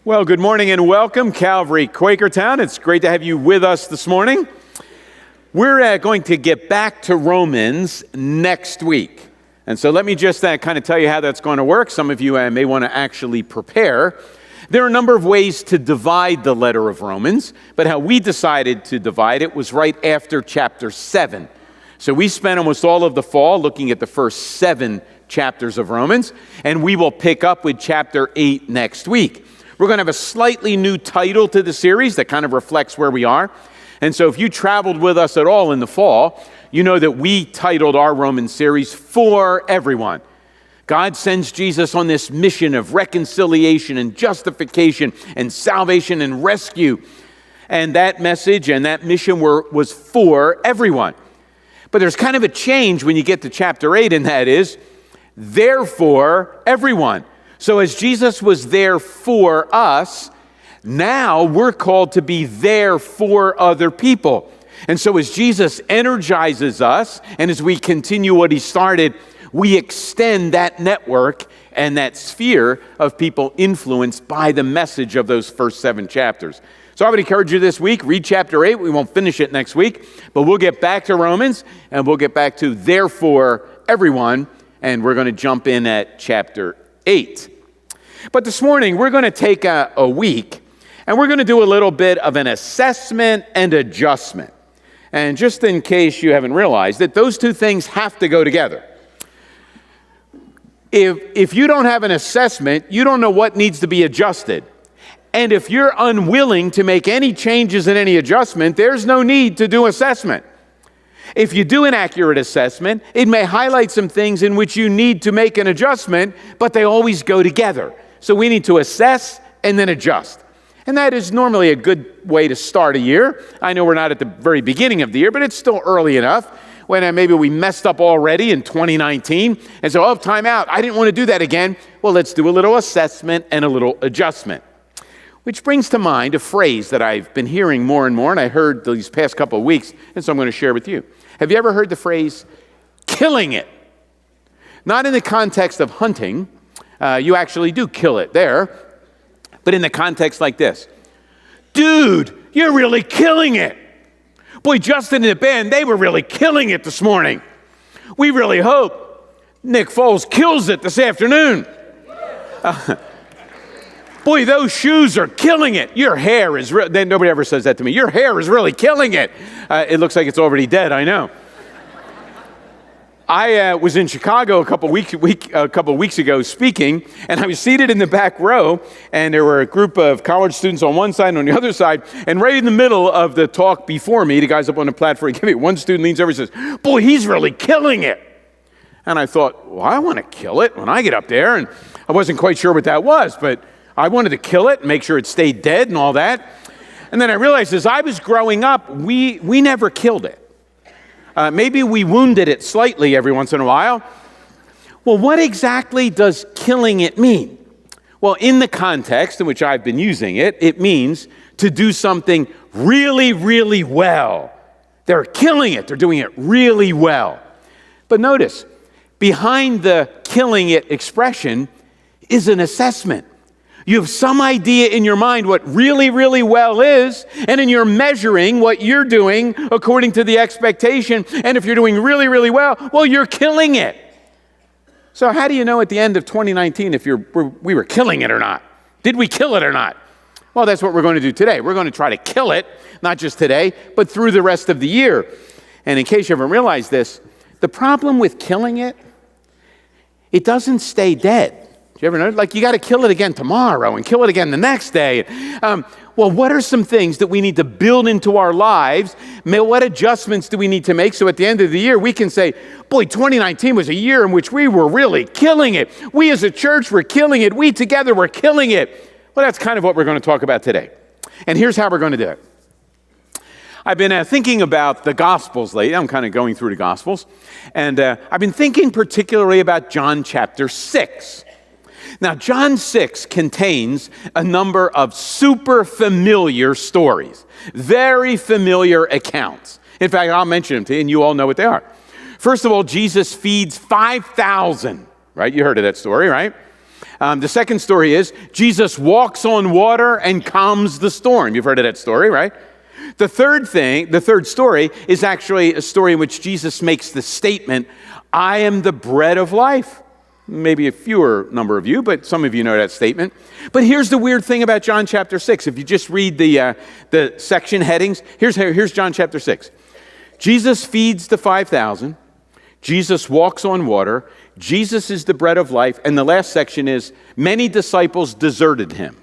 Well, good morning and welcome, Calvary, Quakertown. It's great to have you with us this morning. We're going to get back to Romans next week. And so let me just kind of tell you how that's going to work. Some of you may want to actually prepare. There are a number of ways to divide the letter of Romans, but how we decided to divide it was right after chapter 7. So we spent almost all of the fall looking at the first 7 chapters of Romans, and we will pick up with chapter 8 next week. We're going to have a slightly new title to the series that kind of reflects where we are. And so if you traveled with us at all in the fall, you know that we titled our Roman series, For Everyone. God sends Jesus on this mission of reconciliation and justification and salvation and rescue. And that message and that mission was for everyone. But there's kind of a change when you get to chapter 8, and that is, therefore, everyone. So as Jesus was there for us, now we're called to be there for other people. And so as Jesus energizes us, and as we continue what he started, we extend that network and that sphere of people influenced by the message of those first 7 chapters. So I would encourage you this week, read chapter 8. We won't finish it next week, but we'll get back to Romans, and we'll get back to therefore everyone, and we're going to jump in at chapter 8. But this morning, we're going to take a week, and we're going to do a little bit of an assessment and adjustment. And just in case you haven't realized that those two things have to go together. If you don't have an assessment, you don't know what needs to be adjusted. And if you're unwilling to make any changes in any adjustment, there's no need to do assessment. If you do an accurate assessment, it may highlight some things in which you need to make an adjustment, but they always go together. So we need to assess and then adjust. And that is normally a good way to start a year. I know we're not at the very beginning of the year, but it's still early enough when maybe we messed up already in 2019. And so, time out. I didn't want to do that again. Well, let's do a little assessment and a little adjustment. Which brings to mind a phrase that I've been hearing more and more, and I heard these past couple of weeks, and so I'm going to share with you. Have you ever heard the phrase, killing it? Not in the context of hunting. You actually do kill it there. But in the context like this. Dude, you're really killing it. Boy, Justin and the band, they were really killing it this morning. We really hope Nick Foles kills it this afternoon. Boy, those shoes are killing it. Your hair is nobody ever says that to me. Your hair is really killing it. It looks like it's already dead, I know. I was in Chicago a couple weeks ago speaking, and I was seated in the back row, and there were a group of college students on one side and on the other side, and right in the middle of the talk before me, the guys up on the platform, one student leans over and says, boy, he's really killing it. And I thought, well, I want to kill it when I get up there, and I wasn't quite sure what that was, but I wanted to kill it and make sure it stayed dead and all that. And then I realized as I was growing up, we never killed it. Maybe we wounded it slightly every once in a while. Well, what exactly does killing it mean? Well, in the context in which I've been using it, it means to do something really, really well. They're killing it. They're doing it really well. But notice, behind the killing it expression is an assessment. You have some idea in your mind what really, really well is, and then you're measuring what you're doing according to the expectation. And if you're doing really, really well, you're killing it. So how do you know at the end of 2019 if we were killing it or not? Did we kill it or not? Well, that's what we're going to do today. We're going to try to kill it, not just today, but through the rest of the year. And in case you haven't realized this, the problem with killing it, it doesn't stay dead. Do you ever know? Like you got to kill it again tomorrow and kill it again the next day. Well, what are some things that we need to build into our lives? What adjustments do we need to make so at the end of the year we can say, boy, 2019 was a year in which we were really killing it. We as a church were killing it. We together were killing it. Well, that's kind of what we're going to talk about today. And here's how we're going to do it. I've been thinking about the Gospels lately. I'm kind of going through the Gospels. And I've been thinking particularly about John chapter 6. Now, John 6 contains a number of super familiar stories, very familiar accounts. In fact, I'll mention them to you, and you all know what they are. First of all, Jesus feeds 5,000, right? You heard of that story, right? The second story is Jesus walks on water and calms the storm. You've heard of that story, right? The third story is actually a story in which Jesus makes the statement, I am the bread of life. Maybe a fewer number of you, but some of you know that statement. But here's the weird thing about John chapter 6. If you just read the section headings, here's John chapter 6. Jesus feeds the 5,000. Jesus walks on water. Jesus is the bread of life. And the last section is, many disciples deserted him.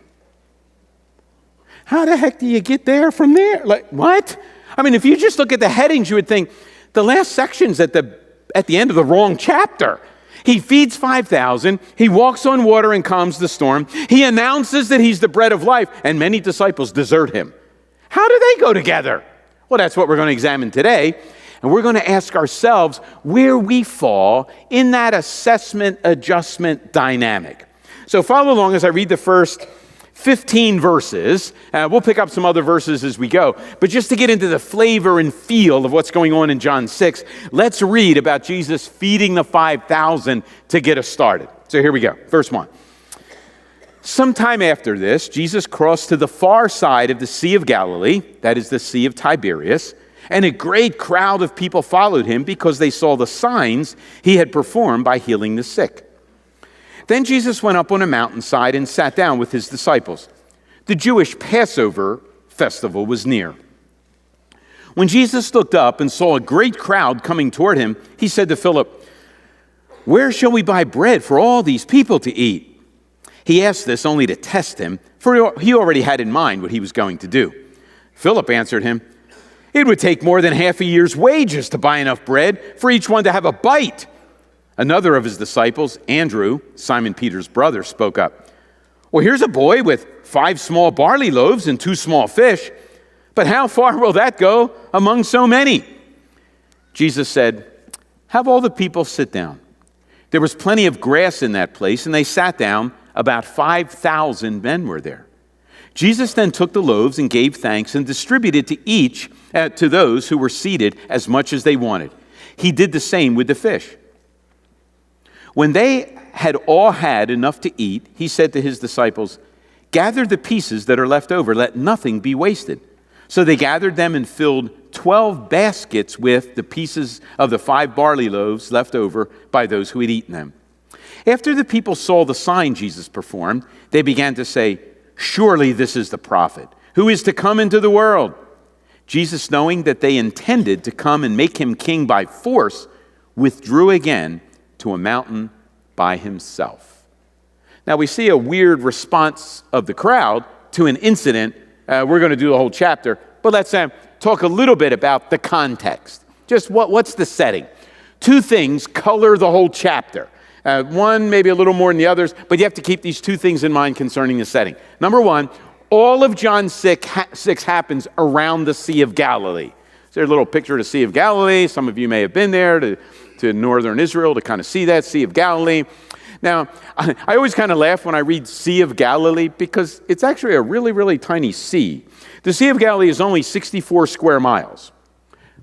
How the heck do you get there from there? Like, what? I mean, if you just look at the headings, you would think the last section's at the end of the wrong chapter. He feeds 5,000. He walks on water and calms the storm. He announces that he's the bread of life, and many disciples desert him. How do they go together? Well, that's what we're going to examine today. And we're going to ask ourselves where we fall in that assessment adjustment dynamic. So follow along as I read the first 15 verses. We'll pick up some other verses as we go. But just to get into the flavor and feel of what's going on in John 6, let's read about Jesus feeding the 5,000 to get us started. So here we go. Verse 1. Sometime after this, Jesus crossed to the far side of the Sea of Galilee, that is the Sea of Tiberias, and a great crowd of people followed him because they saw the signs he had performed by healing the sick. Then Jesus went up on a mountainside and sat down with his disciples. The Jewish Passover festival was near. When Jesus looked up and saw a great crowd coming toward him, he said to Philip, "Where shall we buy bread for all these people to eat?" He asked this only to test him, for he already had in mind what he was going to do. Philip answered him, "It would take more than half a year's wages to buy enough bread for each one to have a bite." Another of his disciples, Andrew, Simon Peter's brother, spoke up. "Well, here's a boy with 5 small barley loaves and 2 small fish, but how far will that go among so many?" Jesus said, "Have all the people sit down." There was plenty of grass in that place, and they sat down. About 5,000 men were there. Jesus then took the loaves and gave thanks and distributed to each, to those who were seated, as much as they wanted. He did the same with the fish. When they had all had enough to eat, he said to his disciples, "Gather the pieces that are left over, let nothing be wasted." So they gathered them and filled 12 baskets with the pieces of the 5 barley loaves left over by those who had eaten them. After the people saw the sign Jesus performed, they began to say, "Surely this is the prophet who is to come into the world." Jesus, knowing that they intended to come and make him king by force, withdrew again to a mountain by himself. Now we see a weird response of the crowd to an incident. We're going to do the whole chapter, but let's talk a little bit about the context. Just what's the setting? 2 things color the whole chapter. One maybe a little more than the others, but you have to keep these 2 things in mind concerning the setting. Number 1, all of John 6 happens around the Sea of Galilee. So there's a little picture of the Sea of Galilee. Some of you may have been there to northern Israel to kind of see that Sea of Galilee. Now, I always kind of laugh when I read Sea of Galilee because it's actually a really, really tiny sea. The Sea of Galilee is only 64 square miles.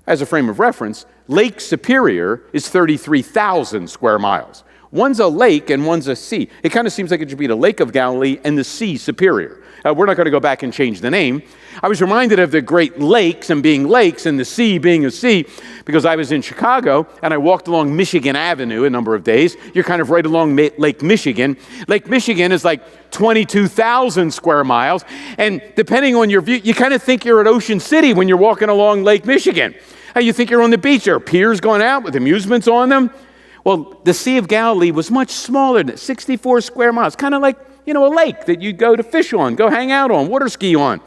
As a frame of reference, Lake Superior is 33,000 square miles. One's a lake and one's a sea. It kind of seems like it should be the Lake of Galilee and the Sea Superior. We're not going to go back and change the name. I was reminded of the Great Lakes and being lakes and the sea being a sea because I was in Chicago and I walked along Michigan Avenue a number of days. You're kind of right along Lake Michigan. Lake Michigan is like 22,000 square miles. And depending on your view, you kind of think you're at Ocean City when you're walking along Lake Michigan. You think you're on the beach. There are piers going out with amusements on them. Well, the Sea of Galilee was much smaller than 64 square miles, kind of like, a lake that you'd go to fish on, go hang out on, water ski on,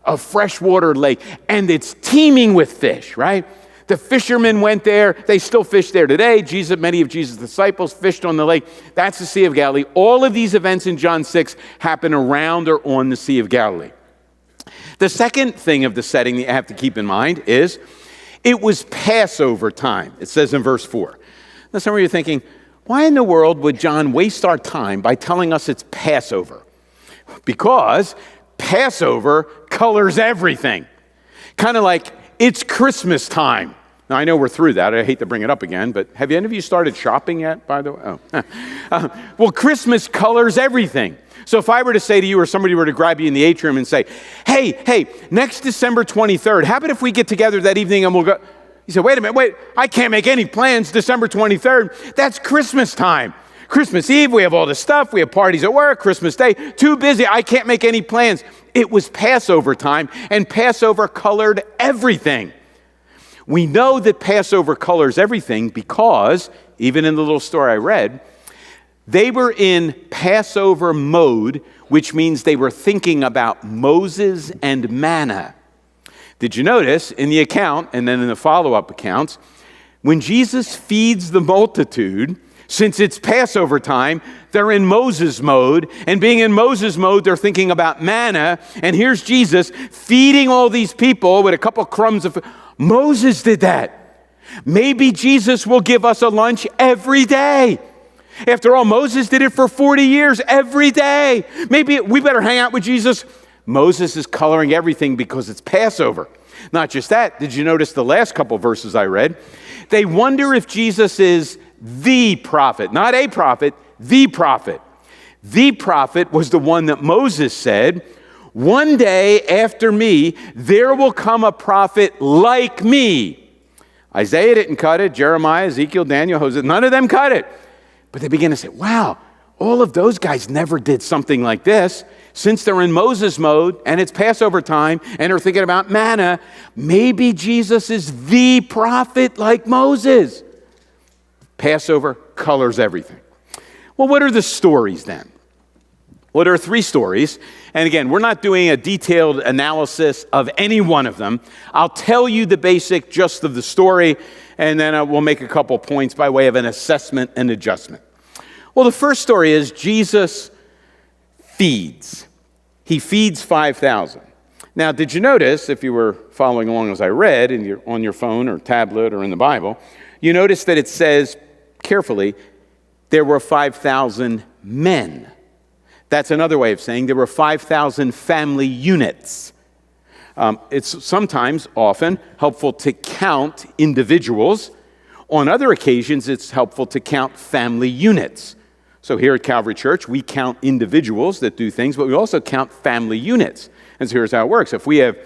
a freshwater lake, and it's teeming with fish, right? The fishermen went there. They still fish there today. Many of Jesus' disciples fished on the lake. That's the Sea of Galilee. All of these events in John 6 happen around or on the Sea of Galilee. The second thing of the setting that you have to keep in mind is it was Passover time. It says in verse 4. Now, some of you are thinking, why in the world would John waste our time by telling us it's Passover? Because Passover colors everything. Kind of like it's Christmas time. Now, I know we're through that. I hate to bring it up again, but have any of you started shopping yet, by the way? Oh. Well, Christmas colors everything. So if I were to say to you or somebody were to grab you in the atrium and say, hey, next December 23rd, how about if we get together that evening and we'll go? You say, wait a minute, I can't make any plans December 23rd. That's Christmas time. Christmas Eve, we have all this stuff. We have parties at work. Christmas Day, too busy. I can't make any plans. It was Passover time, and Passover colored everything. We know that Passover colors everything because, even in the little story I read, they were in Passover mode, which means they were thinking about Moses and manna. Did you notice in the account, and then in the follow-up accounts, when Jesus feeds the multitude, since it's Passover time, they're in Moses mode, and being in Moses mode, they're thinking about manna, and here's Jesus feeding all these people with a couple crumbs of food. Moses did that. Maybe Jesus will give us a lunch every day. After all, Moses did it for 40 years, every day. Maybe we better hang out with Jesus. Moses is coloring everything because it's Passover. Not just that, did you notice the last couple verses I read? They wonder if Jesus is the prophet, not a prophet, the prophet. The prophet was the one that Moses said, one day after me, there will come a prophet like me. Isaiah didn't cut it, Jeremiah, Ezekiel, Daniel, Hosea, none of them cut it. But they begin to say, wow, all of those guys never did something like this. Since they're in Moses mode and it's Passover time and they're thinking about manna, maybe Jesus is the prophet like Moses. Passover colors everything. Well, what are the stories then? Well, there are three stories. And again, we're not doing a detailed analysis of any one of them. I'll tell you the basic gist of the story, and then we'll make a couple points by way of an assessment and adjustment. Well, the first story is Jesus feeds. He feeds 5,000. Now, did you notice, if you were following along as I read on your phone or tablet or in the Bible, you notice that it says, carefully, there were 5,000 men. That's another way of saying there were 5,000 family units. It's sometimes, often, helpful to count individuals. On other occasions, it's helpful to count family units. So here at Calvary Church, we count individuals that do things, but we also count family units. And so here's how it works. If we have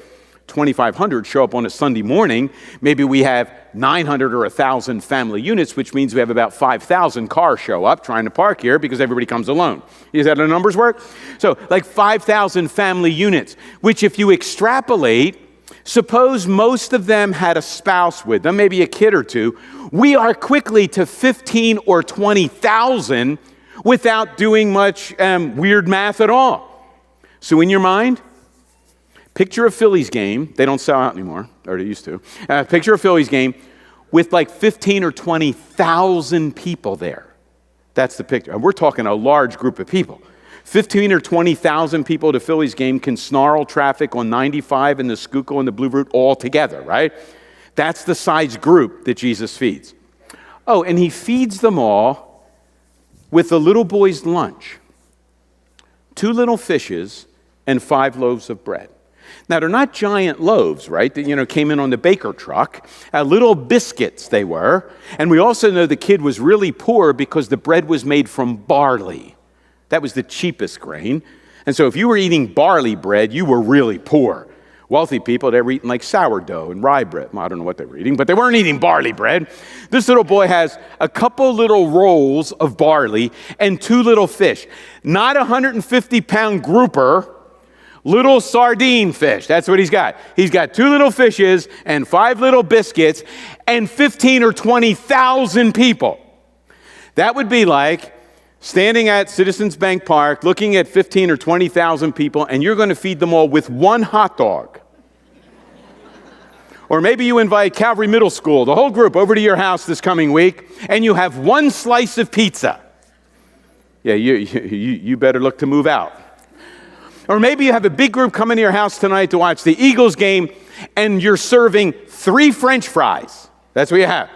2,500 show up on a Sunday morning, maybe we have 900 or 1,000 family units, which means we have about 5,000 cars show up trying to park here because everybody comes alone. Is that how the numbers work? So like 5,000 family units, which if you extrapolate, suppose most of them had a spouse with them, maybe a kid or two, we are quickly to 15 or 20,000 without doing much weird math at all. So in your mind, picture a Phillies game. They don't sell out anymore, or they used to. Picture a Phillies game with like 15 or 20,000 people there. That's the picture. And we're talking a large group of people. 15 or 20,000 people at a Phillies game can snarl traffic on 95 and the Schuylkill and the Blue Route all together, right? That's the size group that Jesus feeds. Oh, and he feeds them all with the little boy's lunch. 2 little fishes and 5 loaves of bread. Now, they're not giant loaves, right, that, came in on the baker truck. Little biscuits they were. And we also know the kid was really poor because the bread was made from barley. That was the cheapest grain. And so if you were eating barley bread, you were really poor. Wealthy people, they were eating like sourdough and rye bread. Well, I don't know what they were eating, but they weren't eating barley bread. This little boy has a couple little rolls of barley and 2 little fish. Not a 150-pound grouper, little sardine fish. That's what he's got. He's got 2 little fishes and 5 little biscuits and 15 or 20,000 people. That would be like standing at Citizens Bank Park, looking at 15 or 20,000 people, and you're going to feed them all with 1 hot dog. Or maybe you invite Calvary Middle School, the whole group, over to your house this coming week, and you have 1 slice of pizza. Yeah, you better look to move out. Or maybe you have a big group coming to your house tonight to watch the Eagles game, and you're serving 3 French fries. That's what you have.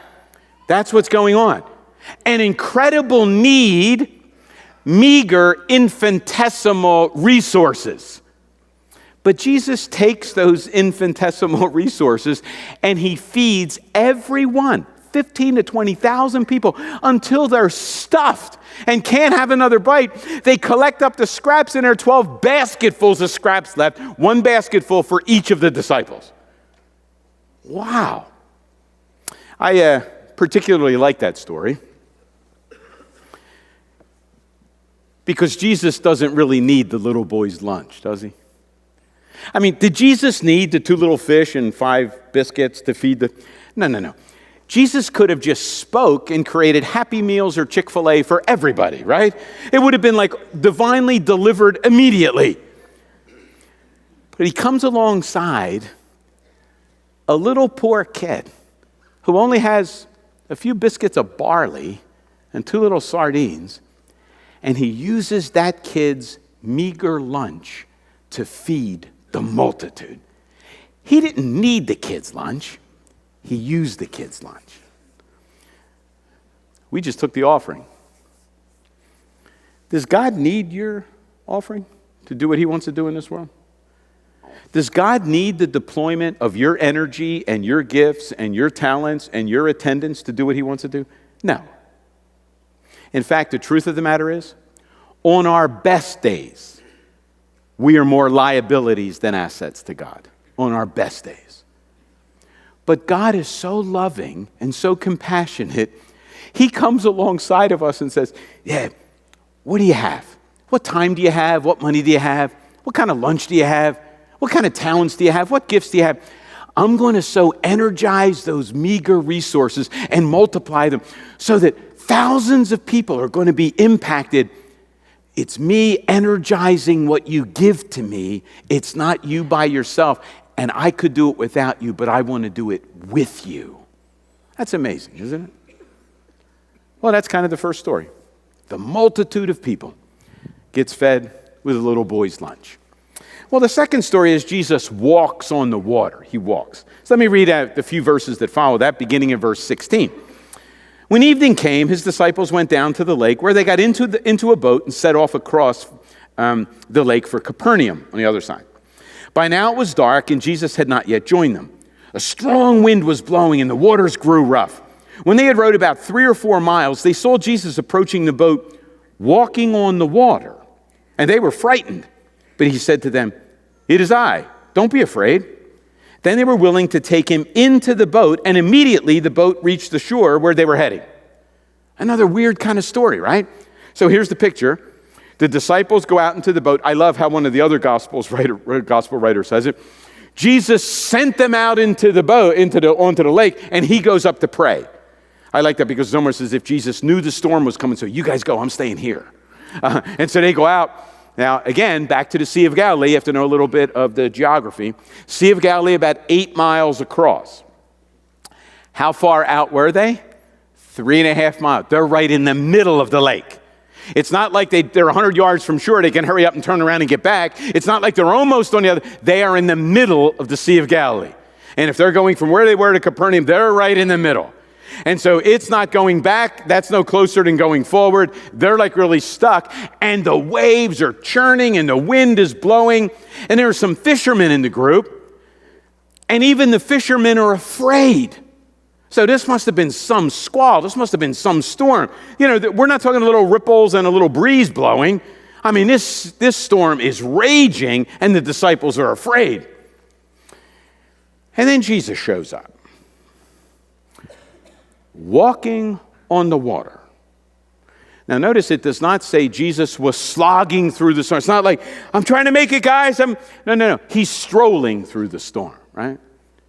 That's what's going on. An incredible need, meager, infinitesimal resources. But Jesus takes those infinitesimal resources and he feeds everyone, 15 to 20,000 people, until they're stuffed and can't have another bite. They collect up the scraps, and there are 12 basketfuls of scraps left, one basketful for each of the disciples. Wow. I particularly like that story because Jesus doesn't really need the little boy's lunch, does he? I mean, did Jesus need the 2 little fish and 5 biscuits to feed the... No. Jesus could have just spoke and created Happy Meals or Chick-fil-A for everybody, right? It would have been like divinely delivered immediately. But he comes alongside a little poor kid who only has a few biscuits of barley and 2 little sardines, and he uses that kid's meager lunch to feed the multitude. He didn't need the kid's lunch. He used the kid's lunch. We just took the offering. Does God need your offering to do what he wants to do in this world? Does God need the deployment of your energy and your gifts and your talents and your attendance to do what he wants to do? No. In fact, the truth of the matter is, on our best days, we are more liabilities than assets to God. On our best days. But God is so loving and so compassionate, he comes alongside of us and says, yeah, what do you have? What time do you have? What money do you have? What kind of lunch do you have? What kind of talents do you have? What gifts do you have? I'm going to so energize those meager resources and multiply them so that thousands of people are going to be impacted. It's me energizing what you give to me. It's not you by yourself. And I could do it without you, but I want to do it with you. That's amazing, isn't it? Well, that's kind of the first story. The multitude of people gets fed with a little boy's lunch. Well, the second story is Jesus walks on the water. He walks. So let me read out the few verses that follow that, beginning in verse 16. When evening came, his disciples went down to the lake, where they got into a boat and set off across the lake for Capernaum on the other side. By now it was dark, and Jesus had not yet joined them. A strong wind was blowing, and the waters grew rough. When they had rowed about 3 or 4 miles, they saw Jesus approaching the boat, walking on the water. And they were frightened. But he said to them, "It is I. Don't be afraid." Then they were willing to take him into the boat, and immediately the boat reached the shore where they were heading. Another weird kind of story, right? So here's the picture. The disciples go out into the boat. I love how one of the other gospel writers says it. Jesus sent them out into the boat, onto the lake, and he goes up to pray. I like that because it's almost as if Jesus knew the storm was coming, so you guys go, I'm staying here. And so they go out. Now, again, back to the Sea of Galilee. You have to know a little bit of the geography. Sea of Galilee, about 8 miles across. How far out were they? 3.5 miles. They're right in the middle of the lake. It's not like they're 100 yards from shore. They can hurry up and turn around and get back. It's not like they're almost on the other. They are in the middle of the Sea of Galilee. And if they're going from where they were to Capernaum, they're right in the middle. And so it's not going back. That's no closer than going forward. They're like really stuck. And the waves are churning and the wind is blowing. And there are some fishermen in the group. And even the fishermen are afraid. So this must have been some squall. This must have been some storm. You know, we're not talking little ripples and a little breeze blowing. I mean, this storm is raging and the disciples are afraid. And then Jesus shows up, walking on the water. Now notice it does not say Jesus was slogging through the storm. It's not like, I'm trying to make it, guys. No. He's strolling through the storm, right?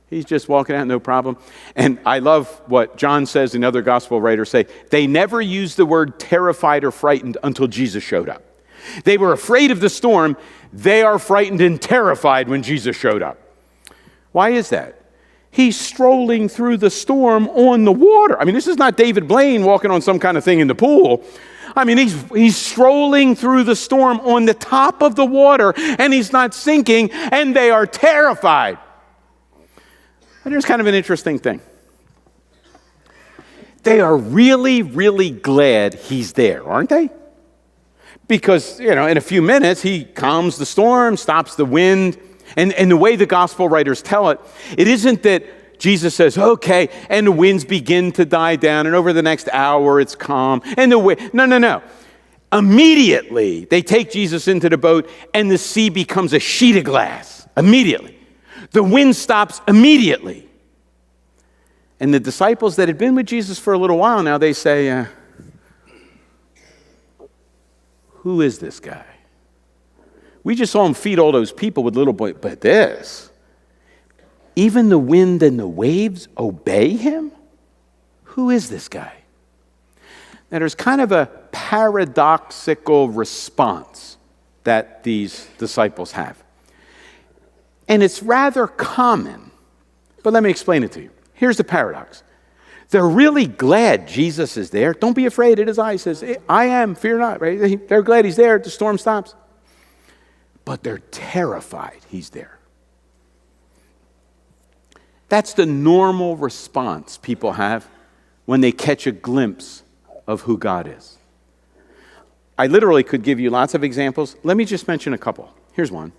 He's just walking out, no problem. And I love what John says and other gospel writers say. They never used the word terrified or frightened until Jesus showed up. They were afraid of the storm. They are frightened and terrified when Jesus showed up. Why is that? He's strolling through the storm on the water. I mean, this is not David Blaine walking on some kind of thing in the pool. I mean, he's strolling through the storm on the top of the water, and he's not sinking, and they are terrified. And here's kind of an interesting thing. They are really, really glad he's there, aren't they? Because, in a few minutes, he calms the storm, stops the wind. And the way the gospel writers tell it, it isn't that Jesus says, okay, and the winds begin to die down, and over the next hour it's calm, and the wind. No. Immediately, they take Jesus into the boat, and the sea becomes a sheet of glass. Immediately. The wind stops immediately. And the disciples that had been with Jesus for a little while now, they say, who is this guy? We just saw him feed all those people with little boys, but this, even the wind and the waves obey him? Who is this guy? Now there's kind of a paradoxical response that these disciples have. And it's rather common, but let me explain it to you. Here's the paradox. They're really glad Jesus is there. Don't be afraid. It is I. He says, I am, fear not. Right? They're glad he's there. The storm stops. But they're terrified he's there. That's the normal response people have when they catch a glimpse of who God is. I literally could give you lots of examples. Let me just mention a couple. Here's one.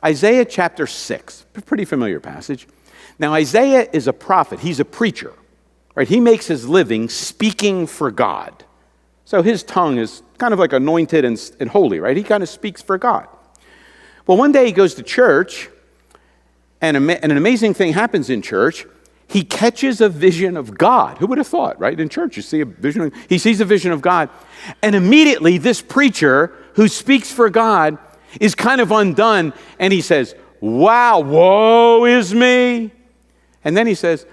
Isaiah chapter 6, a pretty familiar passage. Now, Isaiah is a prophet. He's a preacher, right? He makes his living speaking for God. So his tongue is kind of like anointed and holy, right? He kind of speaks for God. Well, one day he goes to church, and an amazing thing happens in church. He catches a vision of God. Who would have thought, right? In church, you see a vision. He sees a vision of God. And immediately, this preacher who speaks for God is kind of undone. And he says, wow, woe is me. And then he says,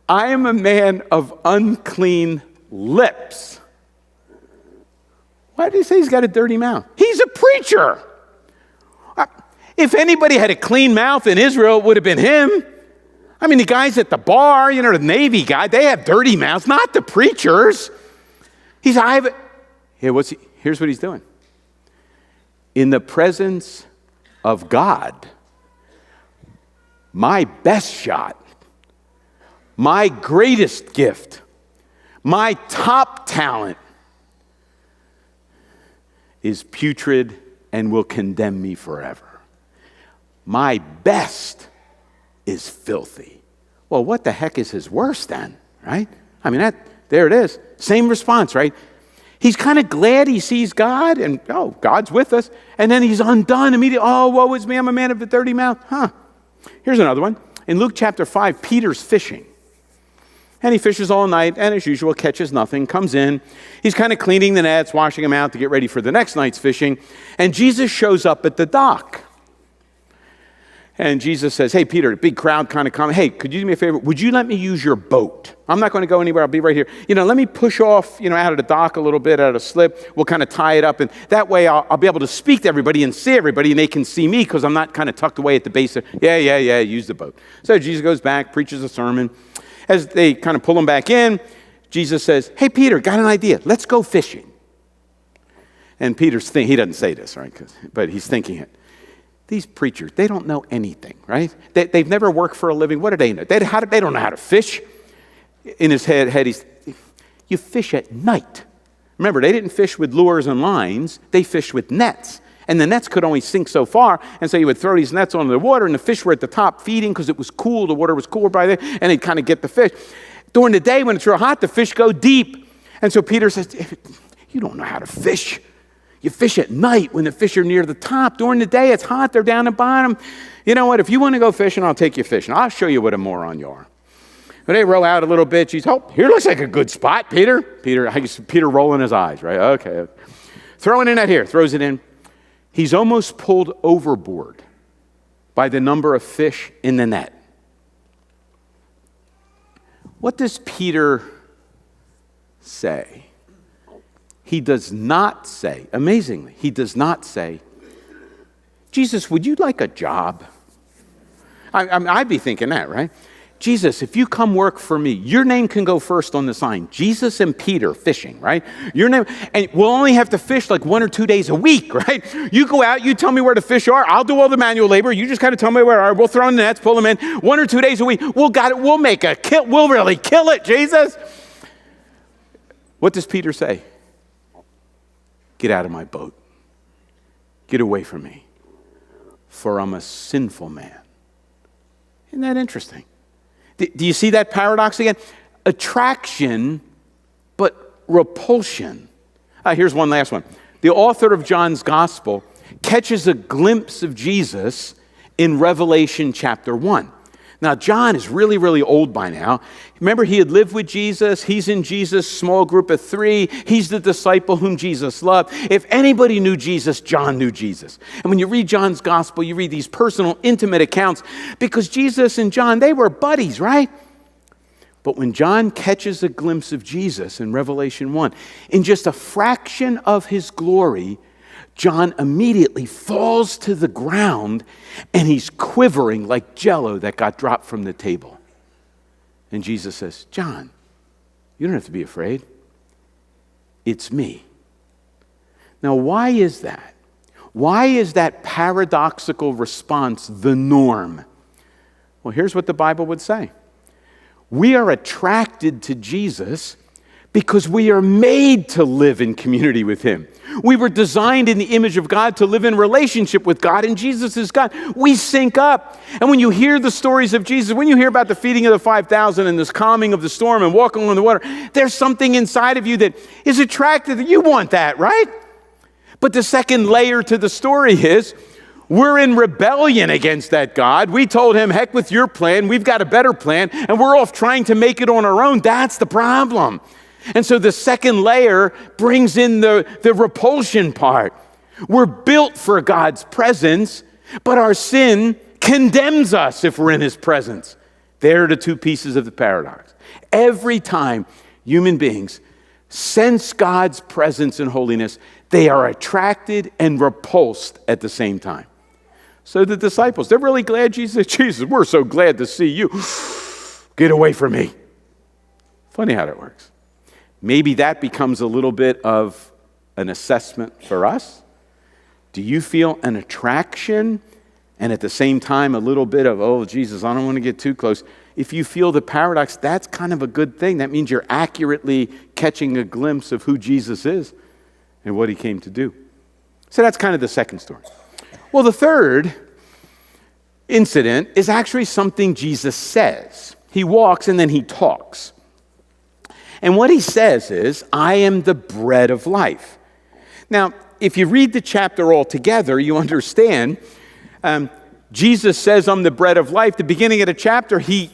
I am a man of unclean lips. Why did he say he's got a dirty mouth? He's a preacher. If anybody had a clean mouth in Israel, it would have been him. I mean, the guys at the bar, the Navy guy, they have dirty mouths, not the preachers. Here's what he's doing. In the presence of God, my best shot, my greatest gift, my top talent is putrid and will condemn me forever. My best is filthy. Well, what the heck is his worst then, right? I mean, there it is. Same response, right? He's kind of glad he sees God, and God's with us. And then he's undone immediately. Oh, woe is me, I'm a man of a dirty mouth. Here's another one. In Luke chapter 5, Peter's fishing. And he fishes all night, and as usual, catches nothing, comes in. He's kind of cleaning the nets, washing them out to get ready for the next night's fishing. And Jesus shows up at the dock. And Jesus says, hey, Peter, a big crowd kind of coming. Hey, could you do me a favor? Would you let me use your boat? I'm not going to go anywhere. I'll be right here. Let me push off, out of the dock a little bit, out of the slip. We'll kind of tie it up. And that way I'll be able to speak to everybody and see everybody, and they can see me because I'm not kind of tucked away at the base. Yeah, use the boat. So Jesus goes back, preaches a sermon. As they kind of pull him back in, Jesus says, hey, Peter, got an idea. Let's go fishing. And Peter's thinking, he doesn't say this, right? But he's thinking it. These preachers, they don't know anything, right? They've never worked for a living. What do they know? They don't know how to fish. In his head, you fish at night. Remember, they didn't fish with lures and lines. They fished with nets. And the nets could only sink so far. And so you would throw these nets onto the water, and the fish were at the top feeding because it was cool. The water was cooler by there, and they'd kind of get the fish. During the day, when it's real hot, the fish go deep. And so Peter says, you don't know how to fish. You fish at night when the fish are near the top. During the day, it's hot. They're down the bottom. You know what? If you want to go fishing, I'll take you fishing. I'll show you what a moron you are. But they row out a little bit. She's, here looks like a good spot, Peter. Peter rolling his eyes, right? Okay. Throwing in that here. Throws it in. He's almost pulled overboard by the number of fish in the net. What does Peter say? He does not say, amazingly, Jesus, would you like a job? I'd be thinking that, right? Jesus, if you come work for me, your name can go first on the sign. Jesus and Peter fishing, right? Your name, and we'll only have to fish like 1 or 2 days a week, right? You go out, you tell me where the fish are. I'll do all the manual labor. You just kind of tell me where they are. We'll throw in the nets, pull them in. 1 or 2 days a week. We'll make a kill. We'll really kill it, Jesus. What does Peter say? Get out of my boat. Get away from me. for I'm a sinful man. Isn't that interesting? Do you see that paradox again? Attraction, but repulsion. Here's one last one. The author of John's Gospel catches a glimpse of Jesus in Revelation chapter 1. Now, John is really, really old by now. Remember, he had lived with Jesus. He's in Jesus' small group of 3. He's the disciple whom Jesus loved. If anybody knew Jesus, John knew Jesus. And when you read John's Gospel, you read these personal, intimate accounts because Jesus and John, they were buddies, right? But when John catches a glimpse of Jesus in Revelation 1, in just a fraction of his glory, John immediately falls to the ground and he's quivering like jello that got dropped from the table. And Jesus says, John, you don't have to be afraid. It's me. Now, why is that? Why is that paradoxical response the norm? Well, here's what the Bible would say. We are attracted to Jesus because we are made to live in community with him. We were designed in the image of God to live in relationship with God, and Jesus is God. We sync up. And when you hear the stories of Jesus, when you hear about the feeding of the 5,000 and this calming of the storm and walking on the water, there's something inside of you that is attracted. You want that, right? But the second layer to the story is we're in rebellion against that God. We told him, heck with your plan. We've got a better plan, and we're off trying to make it on our own. That's the problem. And so the second layer brings in the repulsion part. We're built for God's presence, but our sin condemns us if we're in his presence. There are the two pieces of the paradox. Every time human beings sense God's presence and holiness, they are attracted and repulsed at the same time. So the disciples, they're really glad Jesus, we're so glad to see you. Get away from me. Funny how that works. Maybe that becomes a little bit of an assessment for us. Do you feel an attraction and at the same time a little bit of, oh, Jesus, I don't want to get too close? If you feel the paradox, that's kind of a good thing. That means you're accurately catching a glimpse of who Jesus is and what he came to do. So that's kind of the second story. Well, the third incident is actually something Jesus says. He walks and then he talks. And what he says is, I am the bread of life. Now, if you read the chapter all together, you understand Jesus says, I'm the bread of life. The beginning of the chapter, he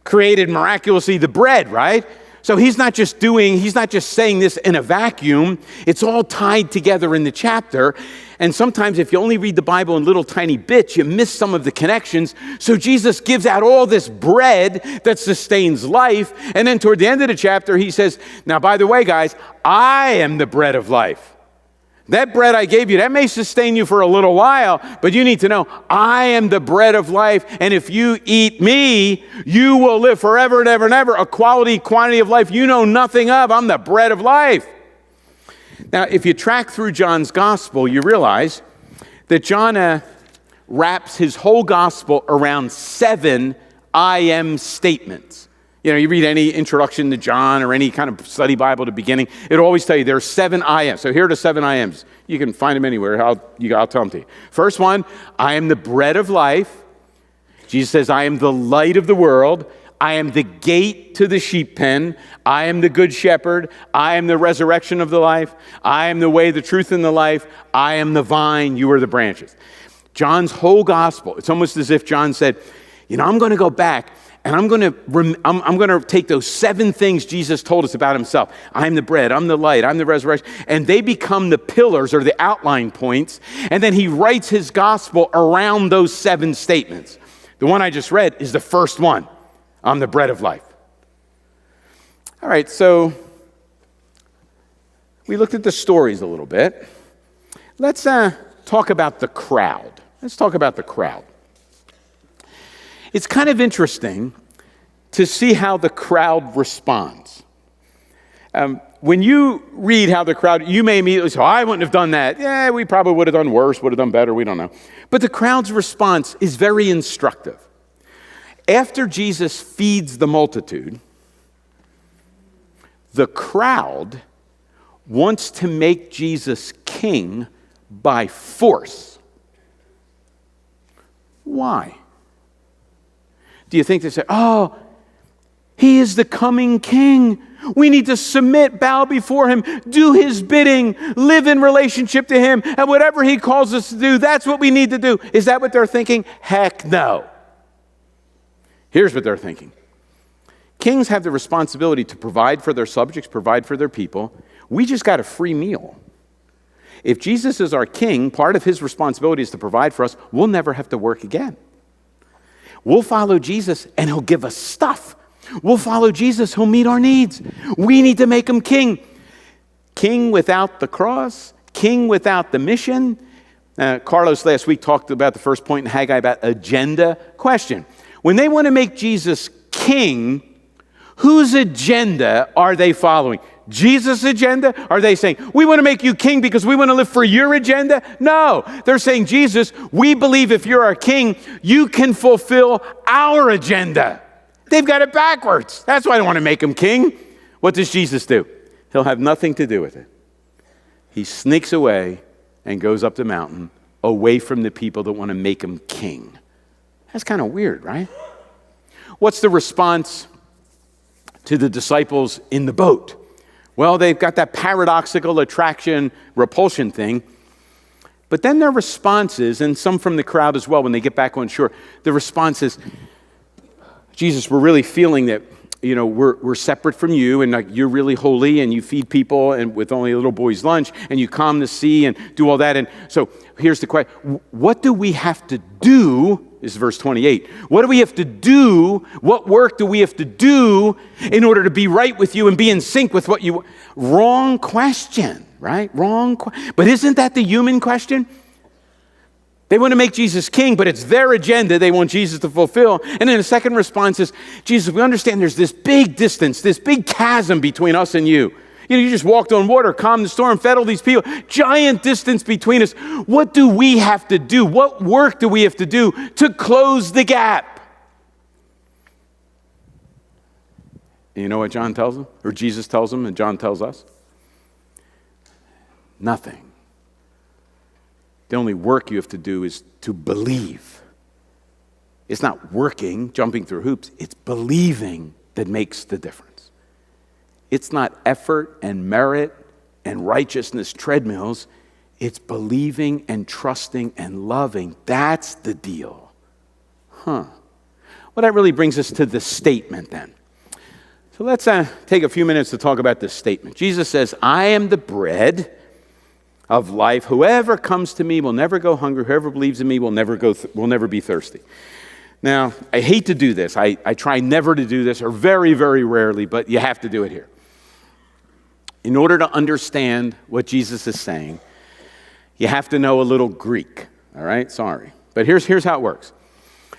created miraculously the bread, right? So he's not just saying this in a vacuum. It's all tied together in the chapter. And sometimes if you only read the Bible in little tiny bits, you miss some of the connections. So Jesus gives out all this bread that sustains life. And then toward the end of the chapter, he says, now, by the way, guys, I am the bread of life. That bread I gave you, that may sustain you for a little while, but you need to know, I am the bread of life, and if you eat me, you will live forever and ever and ever, a quantity of life you know nothing of. I'm the bread of life. Now, if you track through John's gospel, you realize that John wraps his whole gospel around 7 I am statements. You know, you read any introduction to John or any kind of study Bible at the beginning, it'll always tell you there are 7 I ams. So here are the 7 I ams. You can find them anywhere. I'll tell them to you. First one, I am the bread of life. Jesus says, I am the light of the world. I am the gate to the sheep pen. I am the good shepherd. I am the resurrection of the life. I am the way, the truth, and the life. I am the vine. You are the branches. John's whole gospel, it's almost as if John said, you know, I'm going to go back and I'm going to take those 7 things Jesus told us about himself. I'm the bread, I'm the light, I'm the resurrection. And they become the pillars or the outline points. And then he writes his gospel around those 7 statements. The one I just read is the first one. I'm the bread of life. All right, so we looked at the stories a little bit. Let's talk about the crowd. Let's talk about the crowd. It's kind of interesting to see how the crowd responds. When you read how the crowd, you may immediately say, oh, I wouldn't have done that. Yeah, we probably would have done worse, would have done better, we don't know. But the crowd's response is very instructive. After Jesus feeds the multitude, the crowd wants to make Jesus king by force. Why? Do you think they say, oh, he is the coming king. We need to submit, bow before him, do his bidding, live in relationship to him, and whatever he calls us to do, that's what we need to do. Is that what they're thinking? Heck no. Here's what they're thinking. Kings have the responsibility to provide for their subjects, provide for their people. We just got a free meal. If Jesus is our king, part of his responsibility is to provide for us. We'll never have to work again. We'll follow Jesus and he'll give us stuff. We'll follow Jesus, he'll meet our needs. We need to make him king. King without the cross, king without the mission. Carlos last week talked about the first point in Haggai about agenda. Question: when they want to make Jesus king, whose agenda are they following? Jesus' agenda? Are they saying, we want to make you king because we want to live for your agenda? No, they're saying, Jesus, we believe if you're our king, you can fulfill our agenda. They've got it backwards. That's why I don't want to make him king. What does Jesus do? He'll have nothing to do with it. He sneaks away and goes up the mountain away from the people that want to make him king. That's kind of weird, right? What's the response to the disciples in the boat? Well, they've got that paradoxical attraction, repulsion thing. But then their response is, and some from the crowd as well, when they get back on shore, the response is, Jesus, we're really feeling that, we're separate from you, and like you're really holy, and you feed people and with only a little boy's lunch, and you calm the sea and do all that. And so here's the question: what do we have to do? This is verse 28. What do we have to do? What work do we have to do in order to be right with you and be in sync with what you want? Wrong question, right? But isn't that the human question? They want to make Jesus king, but it's their agenda they want Jesus to fulfill. And then the second response is, Jesus, we understand there's this big distance, this big chasm between us and you. You just walked on water, calmed the storm, fed all these people. Giant distance between us. What do we have to do? What work do we have to do to close the gap? And you know what John tells them? Or Jesus tells them and John tells us? Nothing. The only work you have to do is to believe. It's not working, jumping through hoops. It's believing that makes the difference. It's not effort and merit and righteousness treadmills. It's believing and trusting and loving. That's the deal. Well, that really brings us to the statement then. So let's take a few minutes to talk about this statement. Jesus says, I am the bread of life. Whoever comes to me will never go hungry. Whoever believes in me will never be thirsty. Now, I hate to do this. I try never to do this, or very, very rarely, but you have to do it here. In order to understand what Jesus is saying, you have to know a little Greek. All right? Sorry. But here's how it works.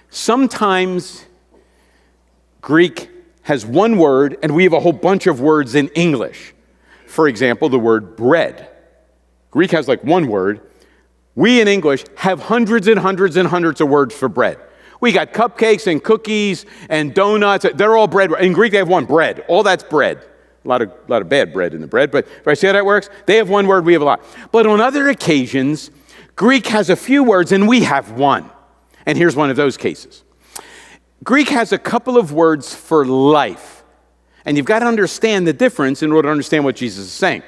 Sometimes Greek has one word, and we have a whole bunch of words in English. For example, the word bread. Greek has like one word. We in English have hundreds and hundreds and hundreds of words for bread. We got cupcakes and cookies and donuts. They're all bread. In Greek, they have one, bread. All that's bread. A lot of bad bread in the bread, but I see how that works? They have one word, we have a lot. But on other occasions, Greek has a few words and we have one. And here's one of those cases. Greek has a couple of words for life. And you've got to understand the difference in order to understand what Jesus is saying.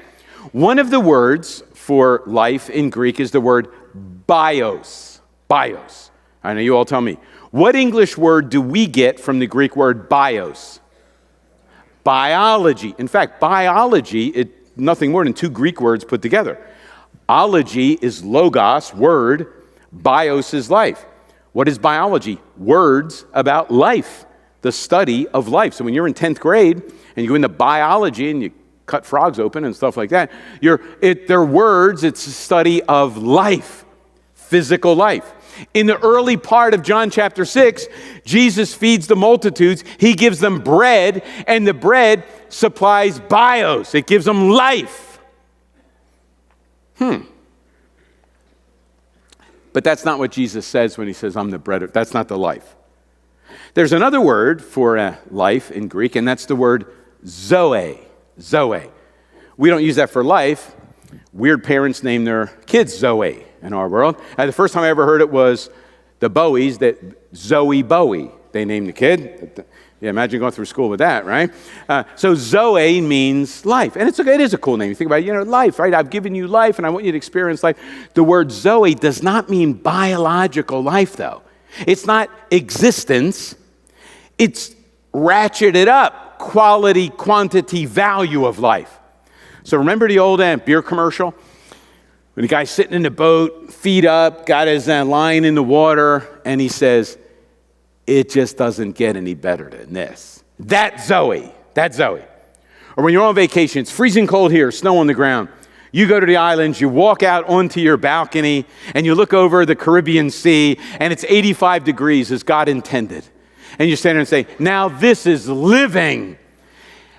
One of the words for life in Greek is the word bios. Bios. I know you all tell me. What English word do we get from the Greek word bios? Biology. In fact, biology, nothing more than two Greek words put together. Ology is logos, word. Bios is life. What is biology? Words about life, the study of life. So when you're in 10th grade and you go into biology and you cut frogs open and stuff like that, they're words, it's a study of life, physical life. In the early part of John chapter 6, Jesus feeds the multitudes. He gives them bread, and the bread supplies bios. It gives them life. But that's not what Jesus says when he says, I'm the bread. That's not the life. There's another word for life in Greek, and that's the word zoe. Zoe. We don't use that for life. Weird parents name their kids Zoe in our world. The first time I ever heard it was The Bowies, that Zoe Bowie, they named the kid. Yeah, imagine going through school with that, right? So Zoe means life. And it is a cool name. You think about it, life, right? I've given you life and I want you to experience life. The word Zoe does not mean biological life, though. It's not existence. It's ratcheted up quality, quantity, value of life. So remember the old beer commercial? When the guy's sitting in the boat, feet up, got his line in the water, and he says, it just doesn't get any better than this. That's Zoe. Or when you're on vacation, it's freezing cold here, snow on the ground. You go to the islands, you walk out onto your balcony, and you look over the Caribbean Sea, and it's 85 degrees as God intended. And you stand there and say, now this is living.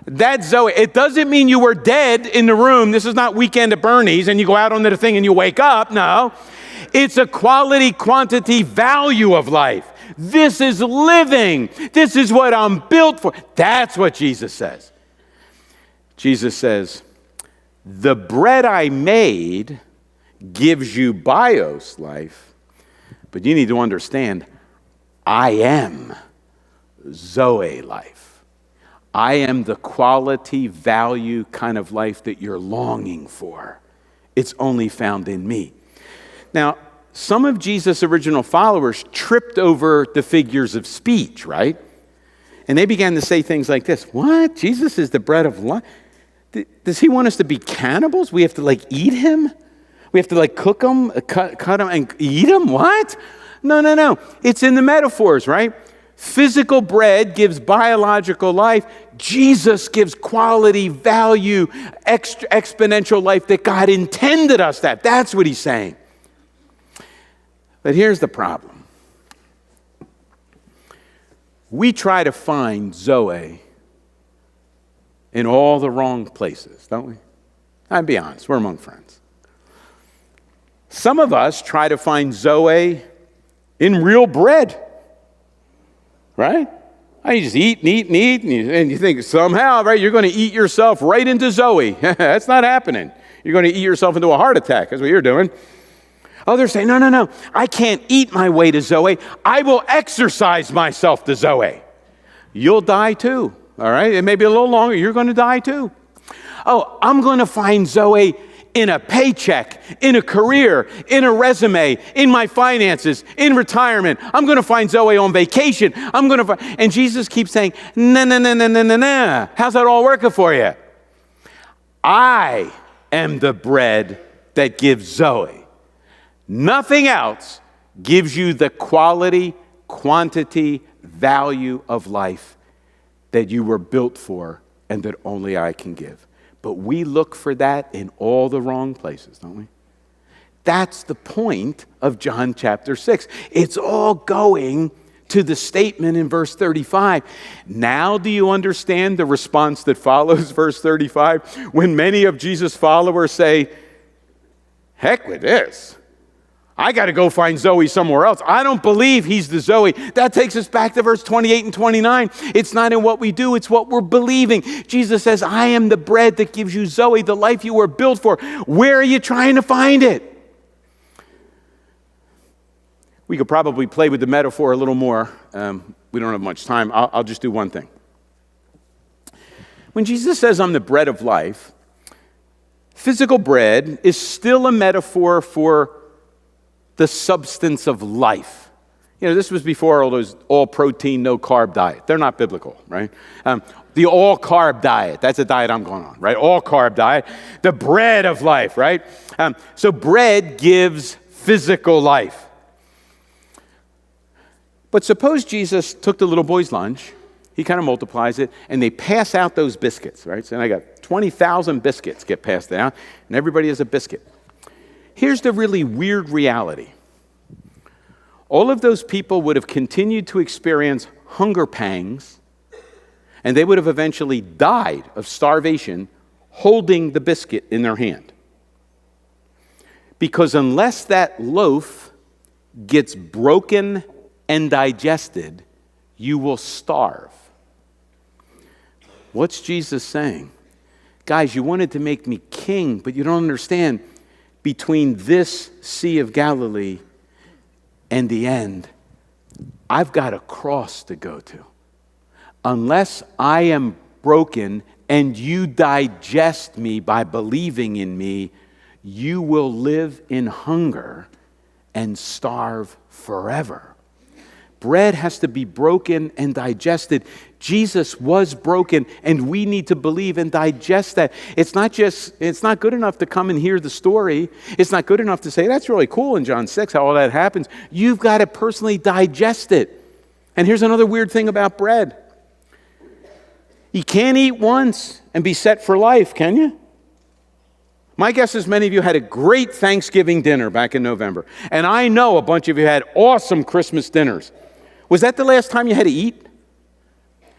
That's Zoe. It doesn't mean you were dead in the room. This is not Weekend at Bernie's and you go out onto the thing and you wake up. No. It's a quality, quantity, value of life. This is living. This is what I'm built for. That's what Jesus says. Jesus says, the bread I made gives you bios life, but you need to understand, I am Zoe life. I am the quality, value kind of life that you're longing for. It's only found in me. Now, some of Jesus' original followers tripped over the figures of speech, right? And they began to say things like this. What? Jesus is the bread of life? Does he want us to be cannibals? We have to eat him? We have to cook him, cut him and eat him? What? No. It's in the metaphors, right? Physical bread gives biological life. Jesus gives quality, value, exponential life that God intended us to have. That's what he's saying. But here's the problem. We try to find Zoe in all the wrong places, don't we? I'll be honest, we're among friends. Some of us try to find Zoe in real bread. Right? You just eat, and you think somehow, right, you're going to eat yourself right into Zoe. That's not happening. You're going to eat yourself into a heart attack. That's what you're doing. Others say, no. I can't eat my way to Zoe. I will exercise myself to Zoe. You'll die too. All right? It may be a little longer. You're going to die too. Oh, I'm going to find Zoe in a paycheck, in a career, in a resume, in my finances, in retirement. I'm going to find Zoe on vacation. And Jesus keeps saying, no. How's that all working for you? I am the bread that gives Zoe. Nothing else gives you the quality, quantity, value of life that you were built for and that only I can give. But we look for that in all the wrong places, don't we? That's the point of John chapter 6. It's all going to the statement in verse 35. Now do you understand the response that follows verse 35? When many of Jesus' followers say, heck with this. I got to go find Zoe somewhere else. I don't believe he's the Zoe. That takes us back to verse 28 and 29. It's not in what we do, it's what we're believing. Jesus says, I am the bread that gives you Zoe, the life you were built for. Where are you trying to find it? We could probably play with the metaphor a little more. We don't have much time. I'll just do one thing. When Jesus says, I'm the bread of life, physical bread is still a metaphor for the substance of life. This was before all those all-protein, no-carb diet. They're not biblical, right? The all-carb diet, that's a diet I'm going on, right? All-carb diet, the bread of life, right? So bread gives physical life. But suppose Jesus took the little boy's lunch, he kind of multiplies it, and they pass out those biscuits, right? So I got 20,000 biscuits get passed out, and everybody has a biscuit. Here's the really weird reality. All of those people would have continued to experience hunger pangs, and they would have eventually died of starvation holding the biscuit in their hand. Because unless that loaf gets broken and digested, you will starve. What's Jesus saying? Guys, you wanted to make me king, but you don't understand. Between this Sea of Galilee and the end, I've got a cross to go to. Unless I am broken and you digest me by believing in me, you will live in hunger and starve forever. Bread has to be broken and digested. Jesus was broken, and we need to believe and digest that. It's not good enough to come and hear the story. It's not good enough to say, that's really cool in John 6, how all that happens. You've got to personally digest it. And here's another weird thing about bread. You can't eat once and be set for life, can you? My guess is many of you had a great Thanksgiving dinner back in November. And I know a bunch of you had awesome Christmas dinners. Was that the last time you had to eat?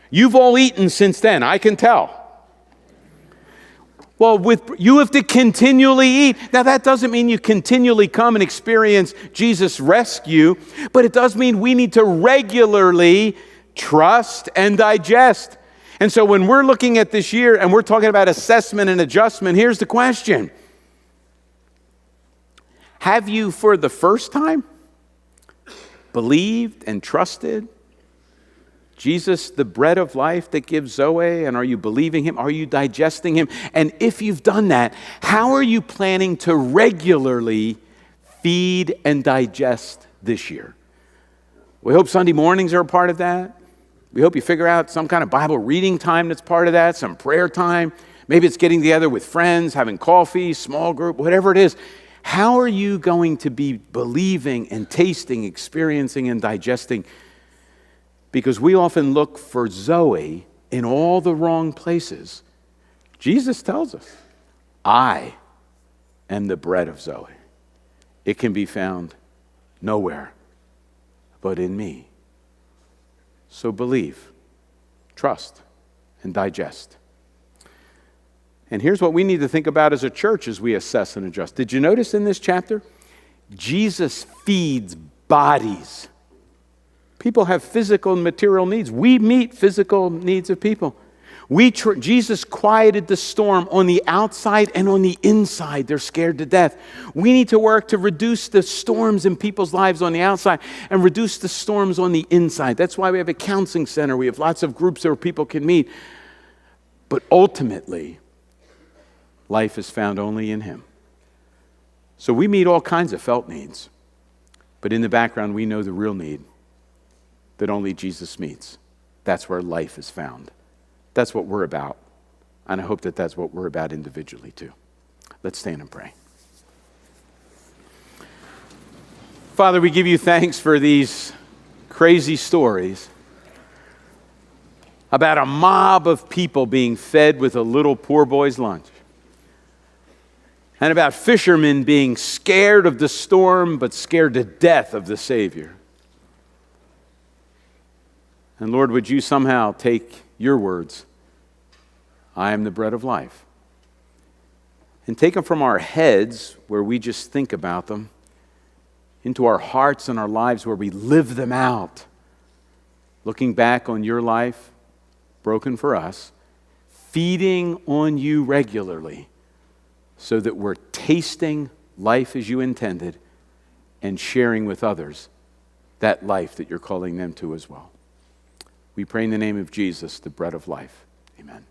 You've all eaten since then, I can tell. Well, you have to continually eat. Now, that doesn't mean you continually come and experience Jesus' rescue, but it does mean we need to regularly trust and digest. And so when we're looking at this year and we're talking about assessment and adjustment, here's the question. Have you, for the first time, believed and trusted Jesus, the bread of life that gives Zoe, and are you believing him? Are you digesting him? And if you've done that, how are you planning to regularly feed and digest this year? We hope Sunday mornings are a part of that. We hope you figure out some kind of Bible reading time that's part of that, some prayer time. Maybe it's getting together with friends, having coffee, small group, whatever it is. How are you going to be believing and tasting, experiencing and digesting? Because we often look for Zoe in all the wrong places. Jesus tells us, I am the bread of Zoe. It can be found nowhere but in me. So believe, trust, and digest. And here's what we need to think about as a church as we assess and adjust. Did you notice in this chapter? Jesus feeds bodies. People have physical and material needs. We meet physical needs of people. Jesus quieted the storm on the outside and on the inside. They're scared to death. We need to work to reduce the storms in people's lives on the outside and reduce the storms on the inside. That's why we have a counseling center. We have lots of groups where people can meet. But ultimately, life is found only in him. So we meet all kinds of felt needs. But in the background, we know the real need that only Jesus meets. That's where life is found. That's what we're about. And I hope that that's what we're about individually too. Let's stand and pray. Father, we give you thanks for these crazy stories about a mob of people being fed with a little poor boy's lunch. And about fishermen being scared of the storm, but scared to death of the Savior. And Lord, would you somehow take your words, I am the bread of life, and take them from our heads, where we just think about them, into our hearts and our lives, where we live them out, looking back on your life, broken for us, feeding on you regularly, so that we're tasting life as you intended and sharing with others that life that you're calling them to as well. We pray in the name of Jesus, the bread of life. Amen.